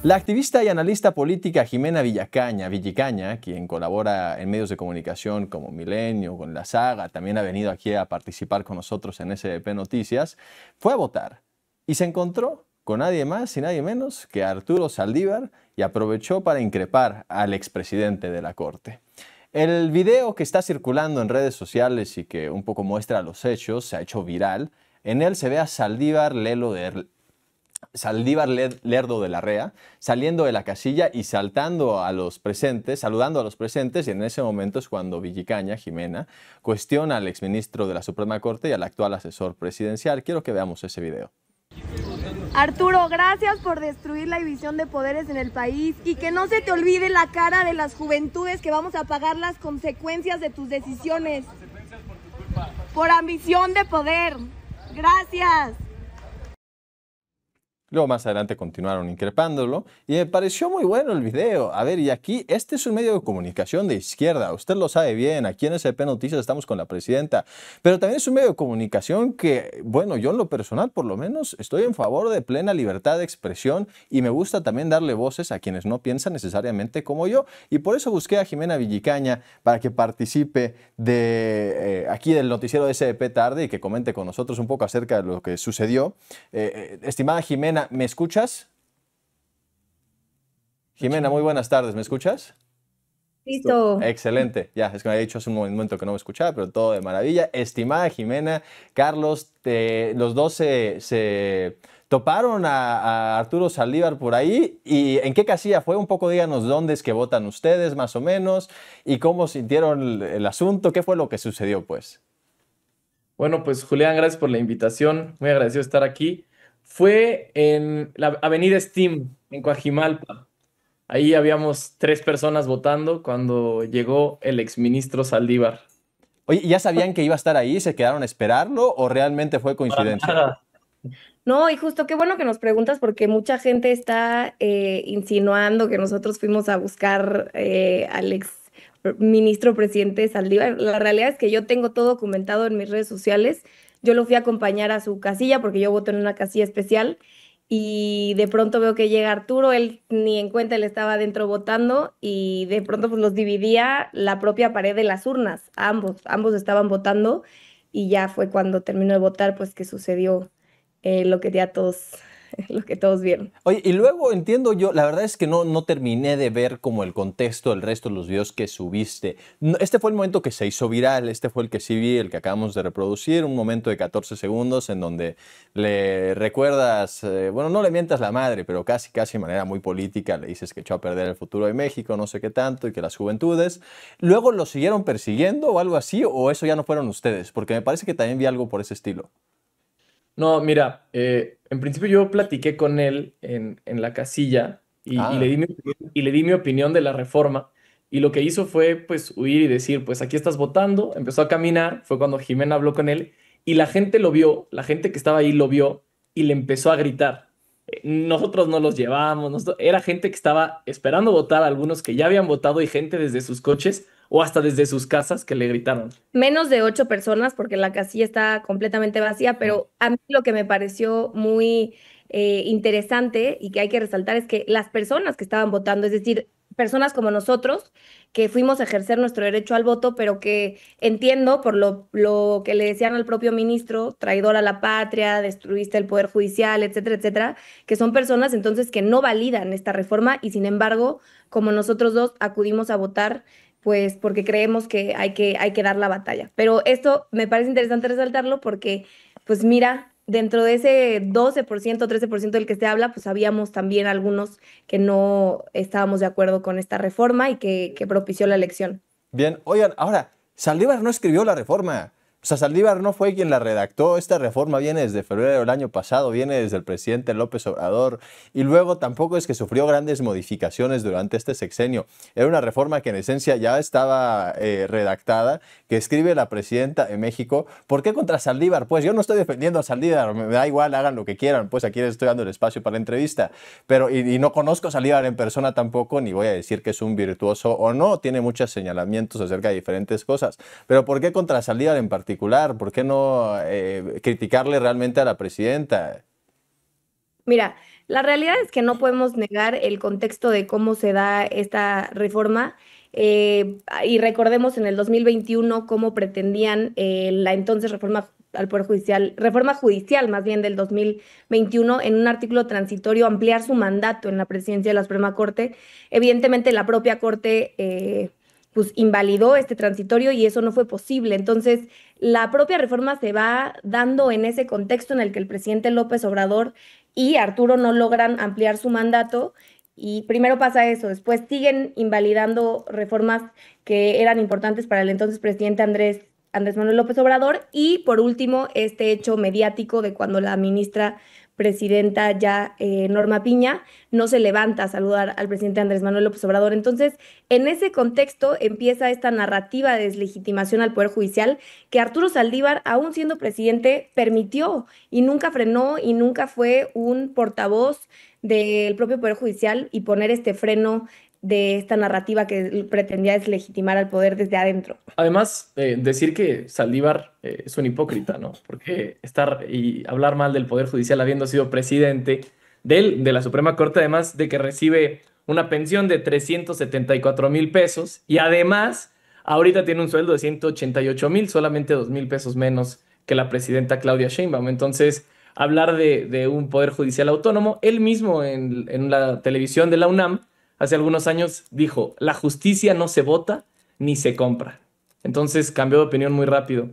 La activista y analista política Ximena Villicaña, quien colabora en medios de comunicación como Milenio, con La Saga, también ha venido aquí a participar con nosotros en SDP Noticias, fue a votar y se encontró con nadie más y nadie menos que Arturo Saldívar y aprovechó para increpar al expresidente de la Corte. El video que está circulando en redes sociales y que un poco muestra los hechos se ha hecho viral. En él se ve a Saldívar Lerdo de la Rea saliendo de la casilla y saludando a los presentes, y en ese momento es cuando Ximena, cuestiona al exministro de la Suprema Corte y al actual asesor presidencial. Quiero que veamos ese video. Arturo, gracias por destruir la división de poderes en el país y que no se te olvide la cara de las juventudes que vamos a pagar las consecuencias de tus decisiones. Por ambición de poder. Gracias. Luego más adelante continuaron increpándolo y me pareció muy bueno el video. A ver, y aquí, este es un medio de comunicación de izquierda, usted lo sabe bien, aquí en SDP Noticias estamos con la presidenta, pero también es un medio de comunicación que, bueno, yo en lo personal por lo menos estoy en favor de plena libertad de expresión y me gusta también darle voces a quienes no piensan necesariamente como yo, y por eso busqué a Ximena Villicaña para que participe aquí del noticiero de SDP Tarde y que comente con nosotros un poco acerca de lo que sucedió. Estimada Ximena, ¿me escuchas? Ximena, muy buenas tardes, ¿me escuchas? Listo. Excelente, ya, es que me había dicho hace un momento que no me escuchaba, pero todo de maravilla. Estimada Ximena, Carlos, los dos se toparon a Arturo Saldívar por ahí. ¿Y en qué casilla fue? Un poco díganos dónde es que votan ustedes, más o menos, y cómo sintieron el asunto, qué fue lo que sucedió, pues. Bueno, pues Julián, gracias por la invitación. Muy agradecido de estar aquí. Fue en la avenida Steam, en Coajimalpa. Ahí habíamos 3 personas votando cuando llegó el exministro Saldívar. Oye, ¿ya sabían que iba a estar ahí? ¿Se quedaron a esperarlo o realmente fue coincidencia? Nada. No, y justo qué bueno que nos preguntas porque mucha gente está insinuando que nosotros fuimos a buscar al ex ministro presidente Saldívar. La realidad es que yo tengo todo documentado en mis redes sociales. Yo lo fui a acompañar a su casilla porque yo voto en una casilla especial y de pronto veo que llega Arturo, él ni en cuenta, él estaba adentro votando y de pronto pues los dividía la propia pared de las urnas. Ambos estaban votando y ya fue cuando terminó de votar pues que sucedió lo que ya todos, lo que todos vieron. Oye, y luego entiendo yo, la verdad es que no terminé de ver como el contexto del resto de los videos que subiste. Este fue el momento que se hizo viral, este fue el que sí vi, el que acabamos de reproducir, un momento de 14 segundos en donde le recuerdas, bueno, no le mientas la madre, pero casi de manera muy política, le dices que echó a perder el futuro de México, no sé qué tanto, y que las juventudes. ¿Luego lo siguieron persiguiendo o algo así, o eso ya no fueron ustedes? Porque me parece que también vi algo por ese estilo. No, mira, en principio yo platiqué con él en la casilla y Ah. le di mi opinión de la reforma. Y lo que hizo fue pues huir y decir, pues aquí estás votando. Empezó a caminar, fue cuando Ximena habló con él y la gente lo vio, la gente que estaba ahí lo vio y le empezó a gritar. Nosotros no los llevamos, era gente que estaba esperando votar, algunos que ya habían votado y gente desde sus coches o hasta desde sus casas que le gritaron. Menos de 8 personas porque la casilla está completamente vacía, pero a mí lo que me pareció muy interesante y que hay que resaltar es que las personas que estaban votando, es decir, personas como nosotros, que fuimos a ejercer nuestro derecho al voto, pero que entiendo por lo que le decían al propio ministro, traidor a la patria, destruiste el poder judicial, etcétera, etcétera, que son personas entonces que no validan esta reforma y sin embargo, como nosotros dos acudimos a votar pues porque creemos que hay que dar la batalla. Pero esto me parece interesante resaltarlo porque, pues mira, dentro de ese 12%, 13% del que se habla, pues habíamos también algunos que no estábamos de acuerdo con esta reforma y que propició la elección. Bien, oigan, ahora, Saldívar no escribió la reforma. O sea, Saldívar no fue quien la redactó. Esta reforma viene desde febrero del año pasado, viene desde el presidente López Obrador. Y luego tampoco es que sufrió grandes modificaciones durante este sexenio. Era una reforma que en esencia ya estaba redactada, que escribe la presidenta de México. ¿Por qué contra Saldívar? Pues yo no estoy defendiendo a Saldívar, me da igual, hagan lo que quieran. Pues aquí les estoy dando el espacio para la entrevista. Pero, y no conozco a Saldívar en persona tampoco, ni voy a decir que es un virtuoso o no. Tiene muchos señalamientos acerca de diferentes cosas. Pero ¿por qué contra Saldívar en particular? ¿Por qué no criticarle realmente a la presidenta? Mira, La realidad es que no podemos negar el contexto de cómo se da esta reforma. Y recordemos en el 2021 cómo pretendían la entonces reforma al Poder Judicial, reforma judicial más bien del 2021, en un artículo transitorio ampliar su mandato en la presidencia de la Suprema Corte. Evidentemente la propia Corte pues invalidó este transitorio y eso no fue posible. Entonces, la propia reforma se va dando en ese contexto en el que el presidente López Obrador y Arturo no logran ampliar su mandato. Y primero pasa eso, después siguen invalidando reformas que eran importantes para el entonces presidente Andrés Manuel López Obrador. Y por último, este hecho mediático de cuando la ministra presidenta ya Norma Piña no se levanta a saludar al presidente Andrés Manuel López Obrador. Entonces, en ese contexto empieza esta narrativa de deslegitimación al Poder Judicial que Arturo Saldívar, aún siendo presidente, permitió y nunca frenó y nunca fue un portavoz del propio Poder Judicial y poner este freno de esta narrativa que pretendía deslegitimar al poder desde adentro. Además, decir que Saldívar es un hipócrita, ¿no? Porque estar y hablar mal del Poder Judicial habiendo sido presidente de la Suprema Corte, además de que recibe una pensión de 374,000 pesos y además ahorita tiene un sueldo de 188,000, solamente 2,000 pesos menos que la presidenta Claudia Sheinbaum. Entonces, hablar de un Poder Judicial autónomo, él mismo en la televisión de la UNAM hace algunos años dijo, la justicia no se vota ni se compra. Entonces cambió de opinión muy rápido.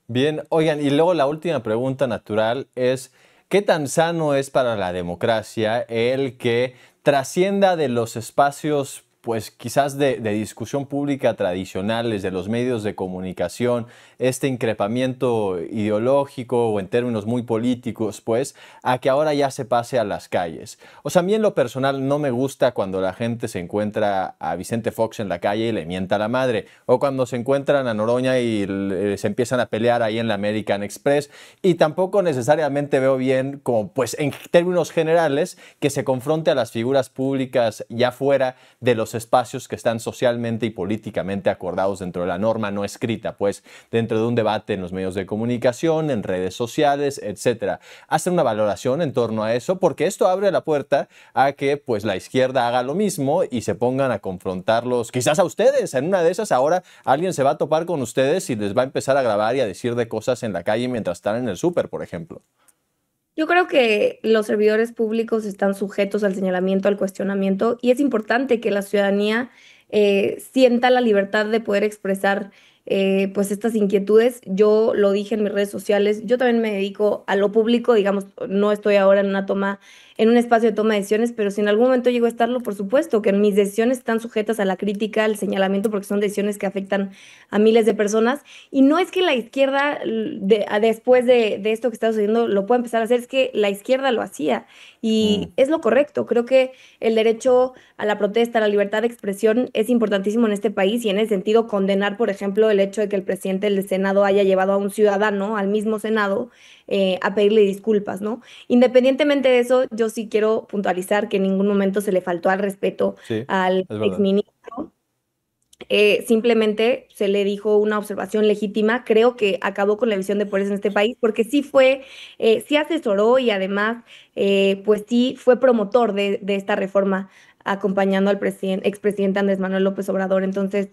Bien, oigan, y luego la última pregunta natural es, ¿qué tan sano es para la democracia el que trascienda de los espacios, pues quizás de discusión pública tradicionales, de los medios de comunicación, este increpamiento ideológico o en términos muy políticos, pues, a que ahora ya se pase a las calles? O sea, a mí en lo personal no me gusta cuando la gente se encuentra a Vicente Fox en la calle y le mienta a la madre, o cuando se encuentran a Noroña y se empiezan a pelear ahí en la American Express, y tampoco necesariamente veo bien, como pues en términos generales, que se confronte a las figuras públicas ya fuera de los espacios que están socialmente y políticamente acordados dentro de la norma no escrita, pues dentro de un debate en los medios de comunicación, en redes sociales, etcétera. Hacen una valoración en torno a eso, porque esto abre la puerta a que pues la izquierda haga lo mismo y se pongan a confrontarlos, quizás a ustedes. En una de esas ahora alguien se va a topar con ustedes y les va a empezar a grabar y a decir de cosas en la calle mientras están en el súper, por ejemplo. Yo creo que los servidores públicos están sujetos al señalamiento, al cuestionamiento, y es importante que la ciudadanía sienta la libertad de poder expresar pues estas inquietudes. Yo lo dije en mis redes sociales, yo también me dedico a lo público, digamos, no estoy ahora en un espacio de toma de decisiones, pero si en algún momento llego a estarlo, por supuesto que mis decisiones están sujetas a la crítica, al señalamiento, porque son decisiones que afectan a miles de personas. Y no es que la izquierda, después de esto que está sucediendo, lo pueda empezar a hacer, es que la izquierda lo hacía y es lo correcto. Creo que el derecho a la protesta, a la libertad de expresión es importantísimo en este país y en ese sentido condenar, por ejemplo, el hecho de que el presidente del Senado haya llevado a un ciudadano, al mismo Senado, a pedirle disculpas, ¿no? Independientemente de eso, yo sí quiero puntualizar que en ningún momento se le faltó al respeto Sí, al es verdad. exministro. Simplemente se le dijo una observación legítima. Creo que acabó con la división de poderes en este país, porque sí asesoró y además, pues sí fue promotor de esta reforma, acompañando al expresidente Andrés Manuel López Obrador. Entonces,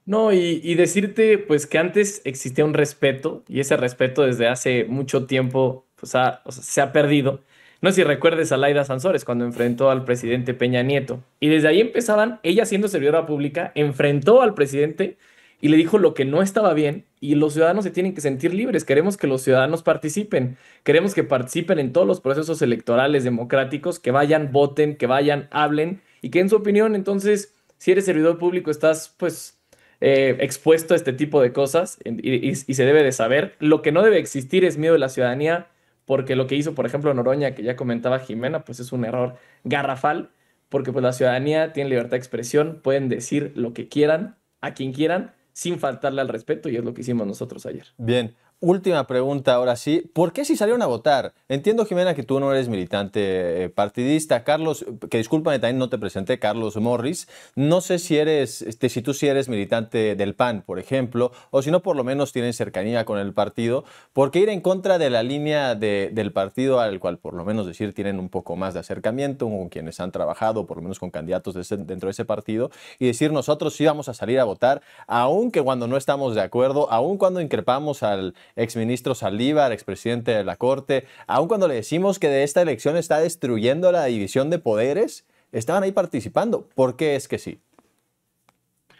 No, y decirte pues que antes existía un respeto y ese respeto desde hace mucho tiempo pues, o sea, se ha perdido. No sé si recuerdes a Laida Sansores cuando enfrentó al presidente Peña Nieto. Y desde ahí empezaban, ella siendo servidora pública, enfrentó al presidente y le dijo lo que no estaba bien y los ciudadanos se tienen que sentir libres. Queremos que los ciudadanos participen. Queremos que participen en todos los procesos electorales democráticos, que vayan, voten, que vayan, hablen y que en su opinión, entonces, si eres servidor público, estás pues expuesto a este tipo de cosas y se debe de saber. Lo que no debe existir es miedo de la ciudadanía, porque lo que hizo, por ejemplo, Noroña, que ya comentaba Jimena, pues es un error garrafal, porque pues la ciudadanía tiene libertad de expresión, pueden decir lo que quieran, a quien quieran, sin faltarle al respeto, y es lo que hicimos nosotros ayer. Bien. Última pregunta, ahora sí. ¿Por qué si salieron a votar? Entiendo, Jimena, que tú no eres militante partidista. Carlos, que discúlpame, también no te presenté, Carlos Morris. No sé si eres, si tú sí eres militante del PAN, por ejemplo, o si no, por lo menos tienes cercanía con el partido. ¿Por qué ir en contra de la línea del partido al cual, por lo menos decir, tienen un poco más de acercamiento con quienes han trabajado, por lo menos con candidatos dentro de ese partido, y decir nosotros sí vamos a salir a votar, aunque cuando no estamos de acuerdo, aun cuando increpamos al exministro Saldívar, expresidente de la Corte, aun cuando le decimos que de esta elección está destruyendo la división de poderes, estaban ahí participando? ¿Por qué es que sí?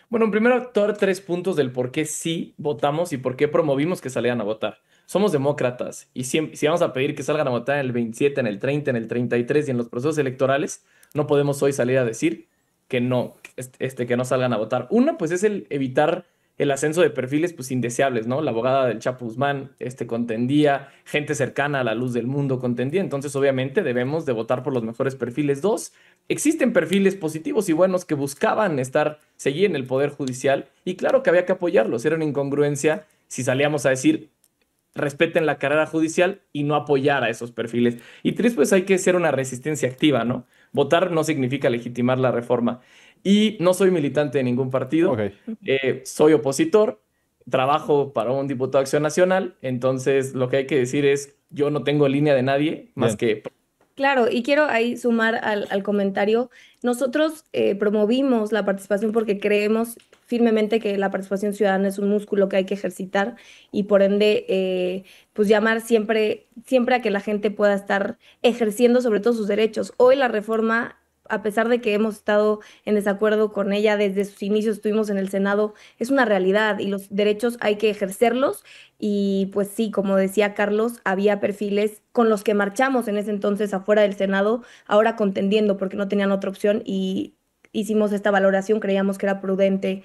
Bueno, primero, dar 3 puntos del por qué sí votamos y por qué promovimos que salieran a votar. Somos demócratas y si vamos a pedir que salgan a votar en el 27, en el 30, en el 33 y en los procesos electorales, no podemos hoy salir a decir que no, que no salgan a votar. Una, pues es el evitar el ascenso de perfiles pues indeseables, ¿no? La abogada del Chapo Guzmán contendía, gente cercana a la luz del mundo contendía, entonces obviamente debemos de votar por los mejores perfiles. Dos, existen perfiles positivos y buenos que buscaban seguir en el Poder Judicial y claro que había que apoyarlos, era una incongruencia si salíamos a decir respeten la carrera judicial y no apoyar a esos perfiles. Y tres, pues hay que ser una resistencia activa, ¿no? Votar no significa legitimar la reforma. Y no soy militante de ningún partido, Okay. Soy opositor, trabajo para un diputado de Acción Nacional, entonces lo que hay que decir es, yo no tengo línea de nadie más Bien. que... Claro, y quiero ahí sumar al comentario. Nosotros promovimos la participación porque creemos firmemente que la participación ciudadana es un músculo que hay que ejercitar y por ende, pues llamar siempre, siempre a que la gente pueda estar ejerciendo sobre todo sus derechos. Hoy la reforma, a pesar de que hemos estado en desacuerdo con ella desde sus inicios, estuvimos en el Senado, es una realidad y los derechos hay que ejercerlos. Y pues sí, como decía Carlos, había perfiles con los que marchamos en ese entonces afuera del Senado, ahora contendiendo porque no tenían otra opción y hicimos esta valoración, creíamos que era prudente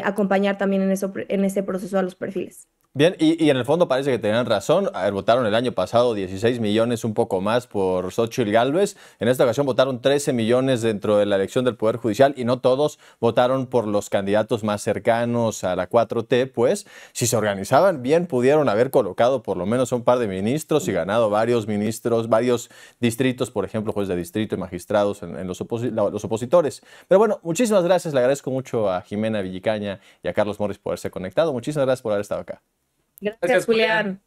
acompañar también en ese proceso a los perfiles. Bien, y en el fondo parece que tenían razón. A ver, votaron el año pasado 16 millones, un poco más, por Xóchitl Gálvez. En esta ocasión votaron 13 millones dentro de la elección del Poder Judicial y no todos votaron por los candidatos más cercanos a la 4T. Pues, si se organizaban bien, pudieron haber colocado por lo menos un par de ministros y ganado varios ministros, varios distritos, por ejemplo, jueces de distrito y magistrados en los opositores. Pero bueno, muchísimas gracias. Le agradezco mucho a Jimena Villicaña y a Carlos Morris por haberse conectado. Muchísimas gracias por haber estado acá. Gracias, Gracias, Julián. Julián.